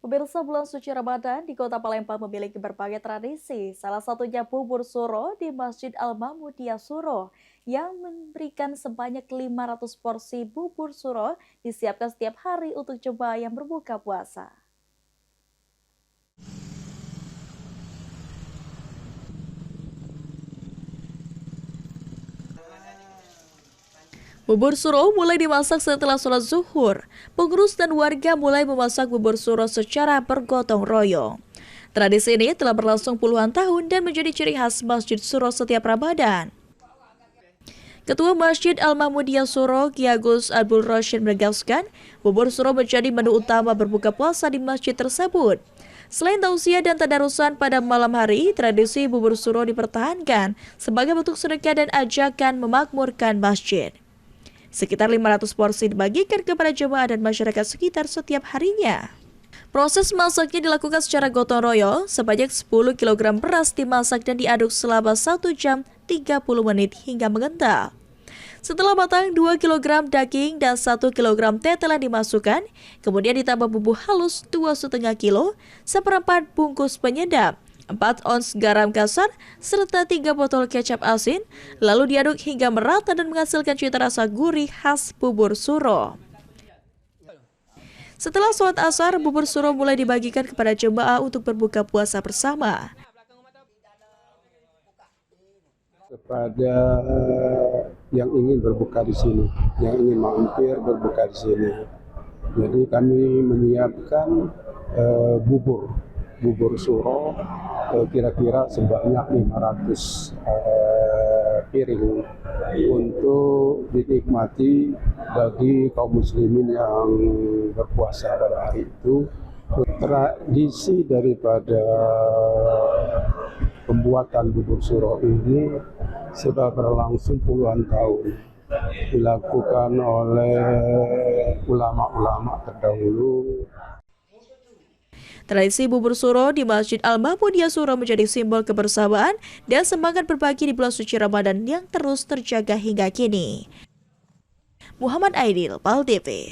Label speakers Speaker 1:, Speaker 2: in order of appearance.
Speaker 1: Pemirsa, bulan suci Ramadan di Kota Palembang memiliki berbagai tradisi. Salah satunya bubur suro di Masjid Al-Mahmudiyah Suro yang memberikan sebanyak 500 porsi bubur suro disiapkan setiap hari untuk jemaah yang berbuka puasa. Bubur suro mulai dimasak setelah sholat zuhur. Pengurus dan warga mulai memasak bubur suro secara bergotong royong. Tradisi ini telah berlangsung puluhan tahun dan menjadi ciri khas Masjid Suro setiap Ramadan. Ketua Masjid Al-Mahmudiyah Suro, Ki Agus Abdul Rashid menegaskan, bubur suro menjadi menu utama berbuka puasa di masjid tersebut. Selain tausiah dan tadarusan pada malam hari, tradisi bubur suro dipertahankan sebagai bentuk sedekah dan ajakan memakmurkan masjid. Sekitar 500 porsi dibagikan kepada jemaah dan masyarakat sekitar setiap harinya. Proses masaknya dilakukan secara gotong royong, sebanyak 10 kg beras dimasak dan diaduk selama 1 jam 30 menit hingga mengental. Setelah matang, 2 kg daging dan 1 kg tetelan dimasukkan, kemudian ditambah bumbu halus 2,5 kg, seperempat bungkus penyedap, 4 ons garam kasar, serta 3 botol kecap asin, lalu diaduk hingga merata dan menghasilkan cita rasa gurih khas bubur suro. Setelah sholat asar, bubur suro mulai dibagikan kepada jemaah untuk berbuka puasa bersama.
Speaker 2: Kepada yang ingin berbuka di sini, yang ingin mampir berbuka di sini. Jadi kami menyiapkan bubur suro kira-kira sebanyak 500 piring untuk dinikmati bagi kaum muslimin yang berpuasa pada hari itu. Tradisi daripada pembuatan bubur suro ini sudah berlangsung puluhan tahun, dilakukan oleh ulama-ulama terdahulu.
Speaker 1: Tradisi bubur suro di Masjid Al-Mahmudiyah Suro menjadi simbol kebersamaan dan semangat berbagi di bulan suci Ramadan yang terus terjaga hingga kini. Muhammad Aidil, PAL TV.